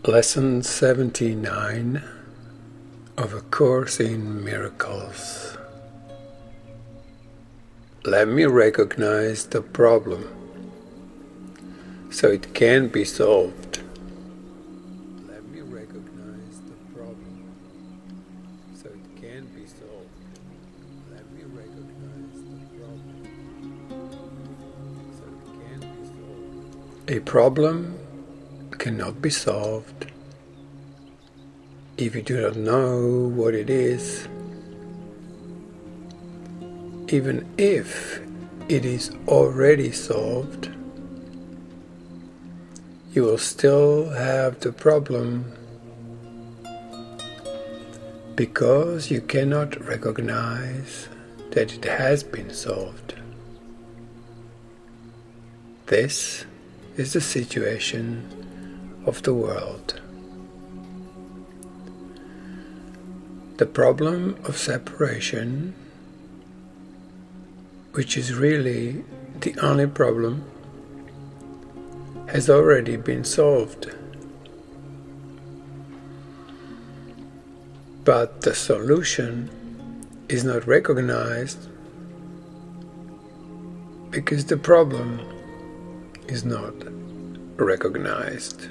Lesson 79 of A Course in Miracles. Let me recognize the problem so it can be solved. Let me recognize the problem so it can be solved. Let me recognize the problem so it can be solved. A problem cannot be solved if you do not know what it is, even if it is already solved. You will still have the problem because you cannot recognize that it has been solved. This is the situation of the world. The problem of separation, which is really the only problem, has already been solved. But the solution is not recognized because the problem is not recognized.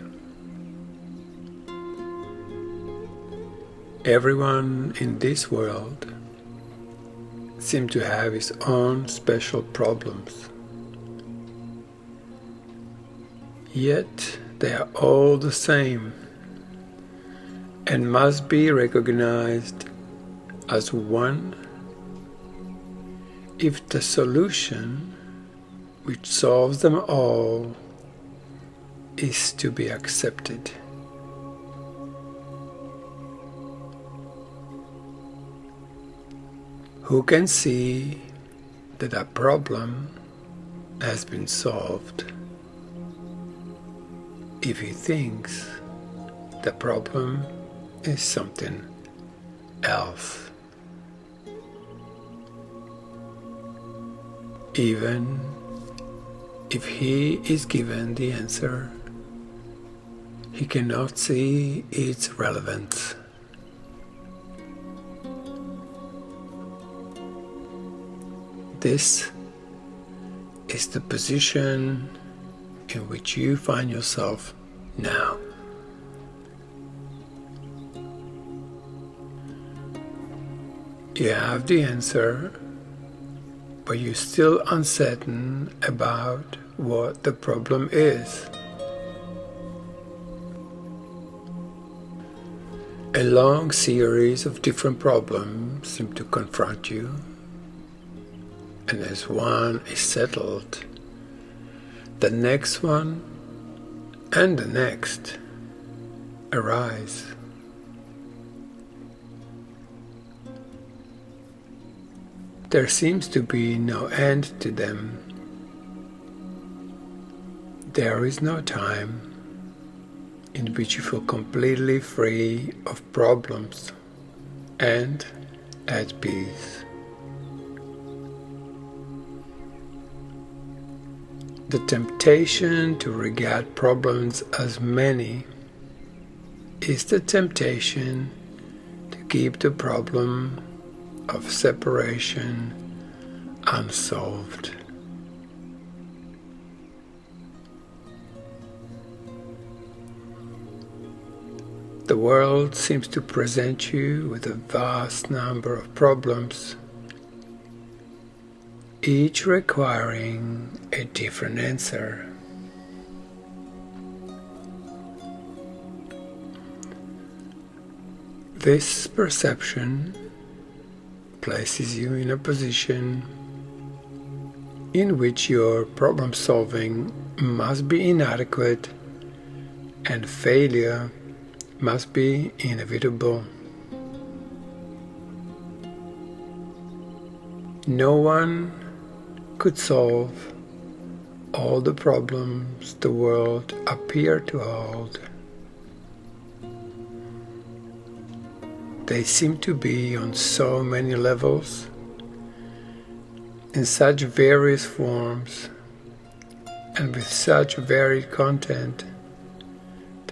Everyone in this world seems to have his own special problems. Yet they are all the same and must be recognized as one if the solution which solves them all is to be accepted. Who can see that a problem has been solved if he thinks the problem is something else? Even if he is given the answer, he cannot see its relevance. This is the position in which you find yourself now. You have the answer, but you're still uncertain about what the problem is. A long series of different problems seem to confront you. And as one is settled, the next one and the next arise. There seems to be no end to them. There is no time in which you feel completely free of problems and at peace. The temptation to regard problems as many is the temptation to keep the problem of separation unsolved. The world seems to present you with a vast number of problems, each requiring a different answer. This perception places you in a position in which your problem solving must be inadequate and failure must be inevitable. No one could solve all the problems the world appeared to hold. They seem to be on so many levels, in such various forms, and with such varied content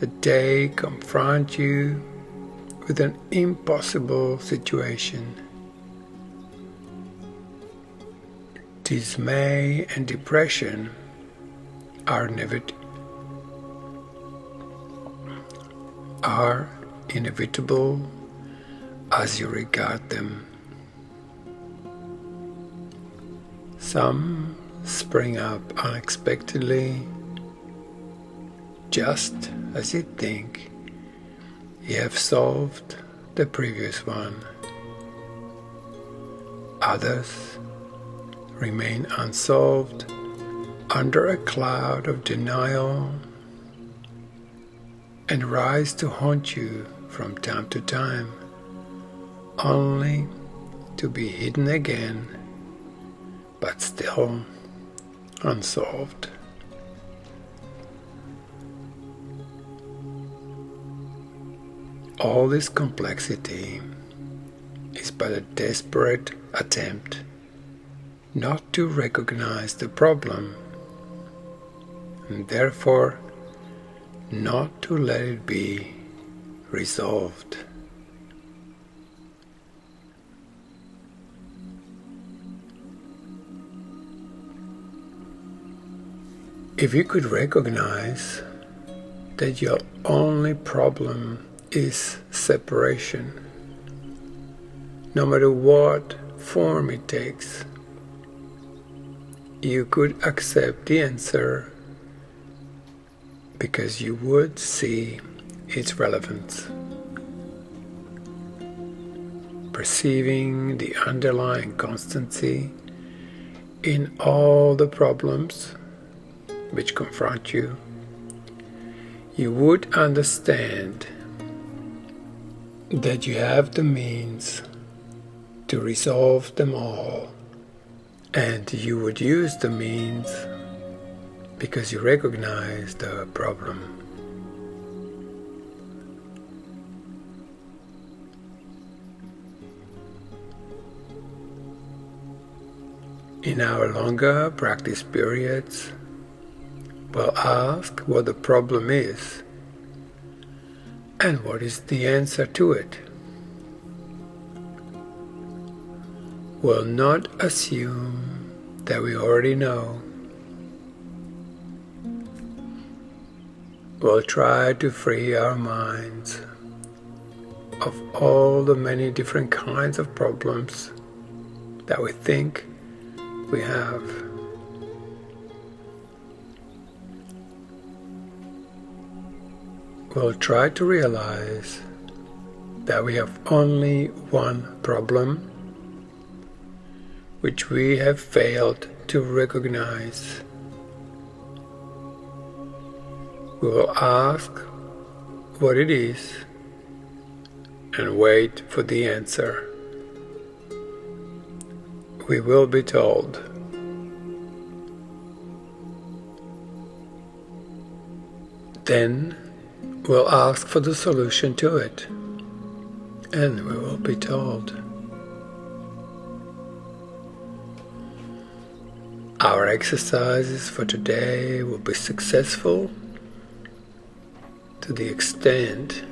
that they confront you with an impossible situation. Dismay and depression are inevitable as you regard them. Some spring up unexpectedly, just as you think you have solved the previous one. Others remain unsolved under a cloud of denial and rise to haunt you from time to time, only to be hidden again, but still unsolved. All this complexity is but a desperate attempt not to recognize the problem, and therefore not to let it be resolved. If you could recognize that your only problem is separation, no matter what form it takes, you could accept the answer because you would see its relevance. Perceiving the underlying constancy in all the problems which confront you, you would understand that you have the means to resolve them all, and you would use the means because you recognize the problem. In our longer practice periods, we'll ask what the problem is and what is the answer to it. We'll not assume that we already know. We'll try to free our minds of all the many different kinds of problems that we think we have. We'll try to realize that we have only one problem which we have failed to recognize. We will ask what it is and wait for the answer. We will be told. Then we'll ask for the solution to it, and we will be told. Our exercises for today will be successful to the extent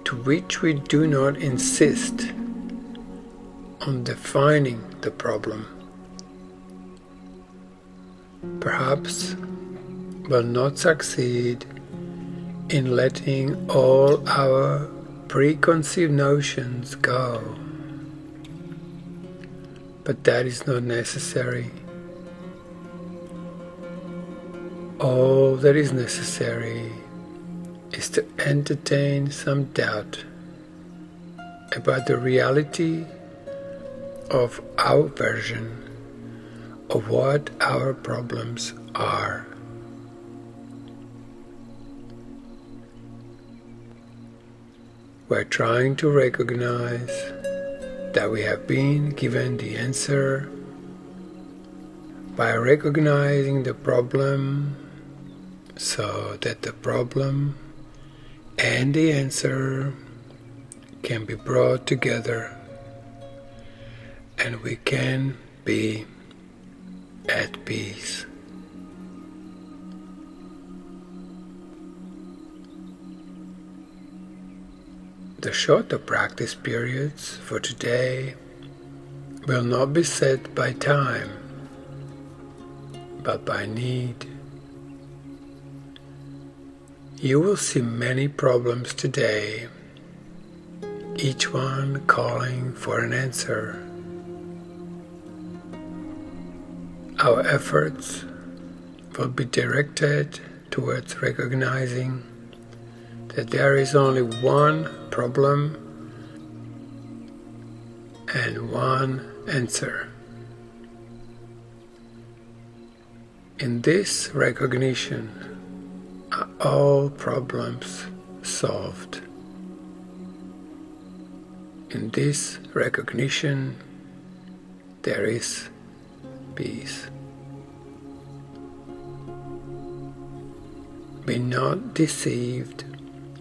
to which we do not insist on defining the problem. Perhaps we'll not succeed in letting all our preconceived notions go, but that is not necessary. All that is necessary is to entertain some doubt about the reality of our version of what our problems are. We're trying to recognize that we have been given the answer by recognizing the problem, so that the problem and the answer can be brought together and we can be at peace. The shorter practice periods for today will not be set by time, but by need. You will see many problems today, each one calling for an answer. Our efforts will be directed towards recognizing that there is only one problem and one answer. In this recognition are all problems solved. In this recognition there is peace. Be not deceived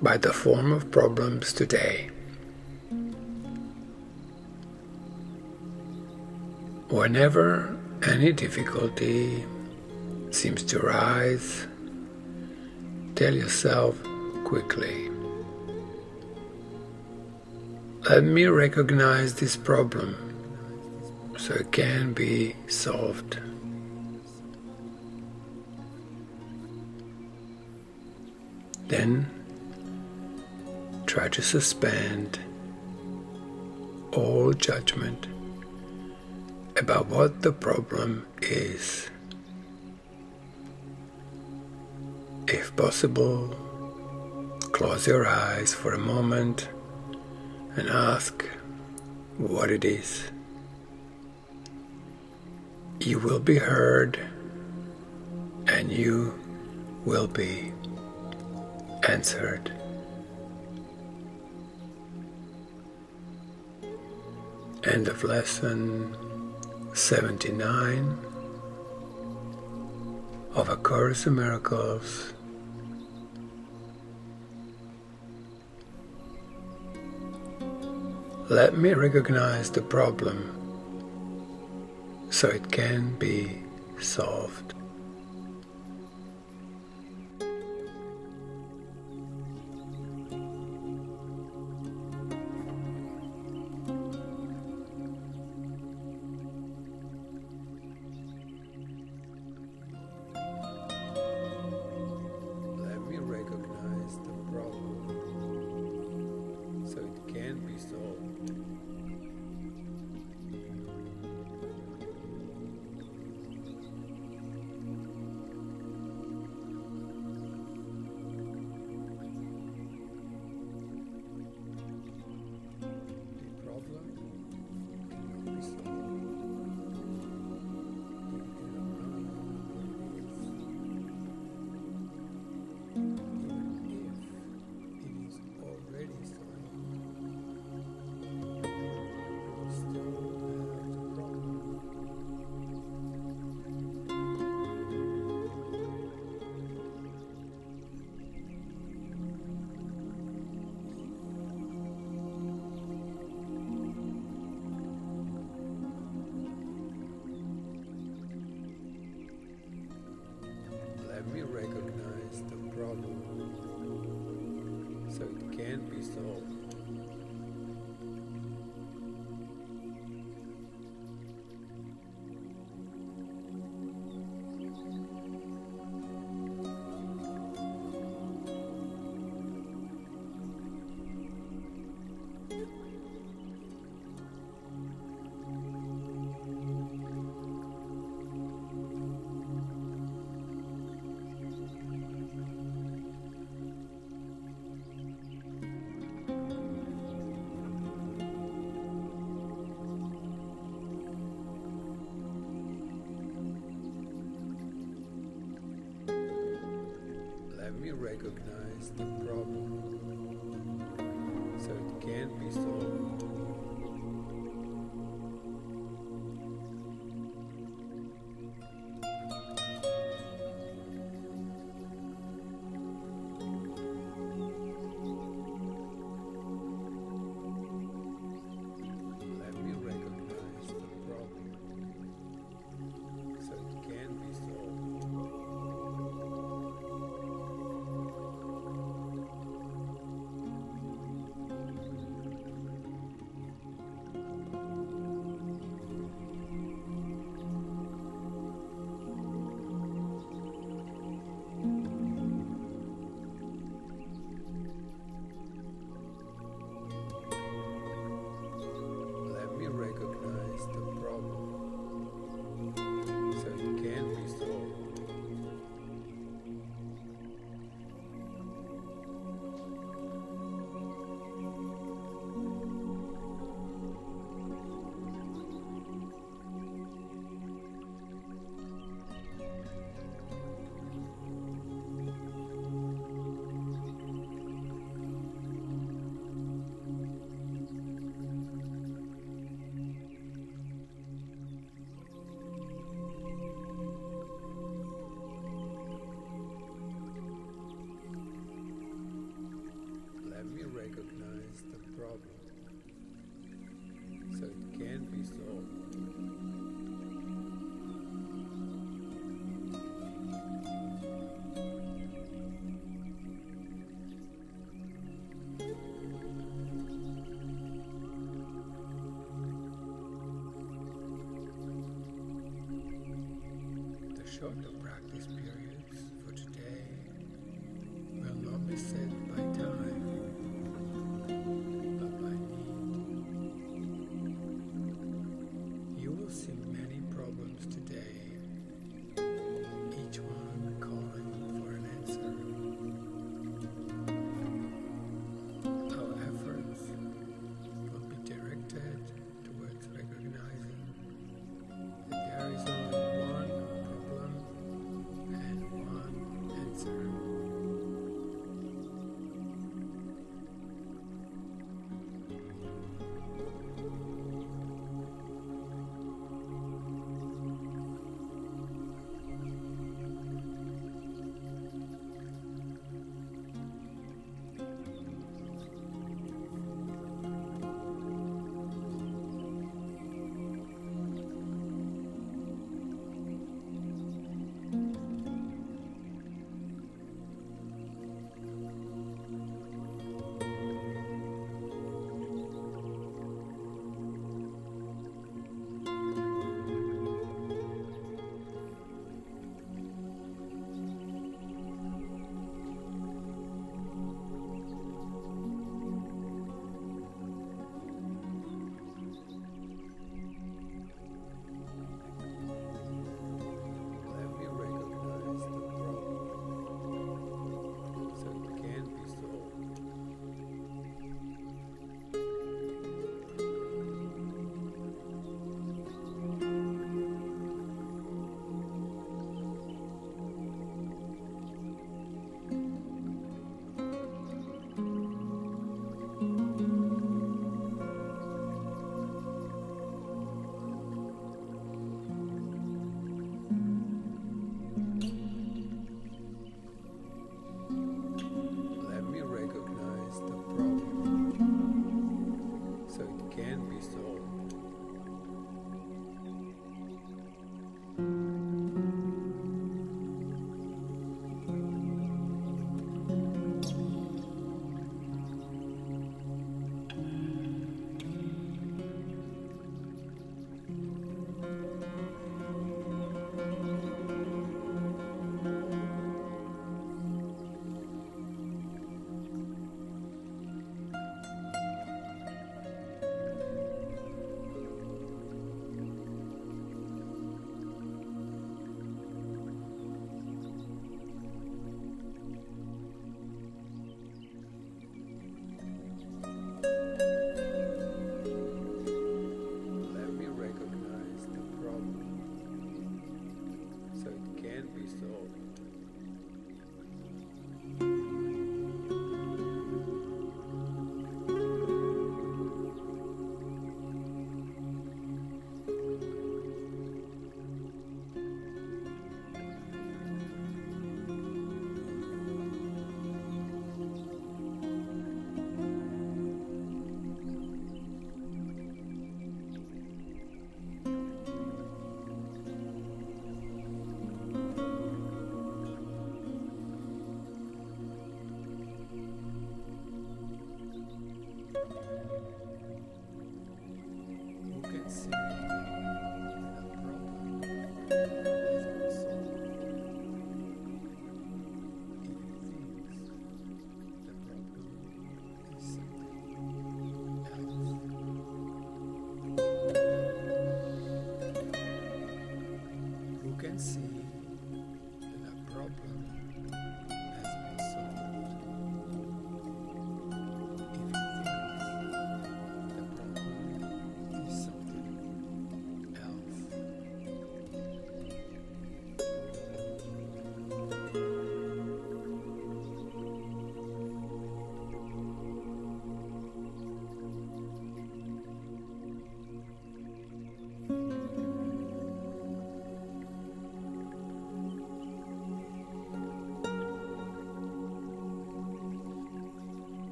by the form of problems today. Whenever any difficulty seems to rise, tell yourself quickly, let me recognize this problem so it can be solved. Then try to suspend all judgment about what the problem is. If possible, close your eyes for a moment and ask what it is. You will be heard and you will be answered. End of lesson 79 of A Course in Miracles. Let me recognize the problem so it can be solved. Let me recognize the problem so it can be solved. Let me recognize the problem so it can be solved. Let me recognize the problem so it can be solved. Let me recognize the problem so it can be solved. can be solved. The shorter practice periods for today will not be set by time, but by need. You will see many problems today, each one calling for an answer. Our efforts will be directed towards recognizing that there is only one problem and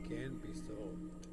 can be solved.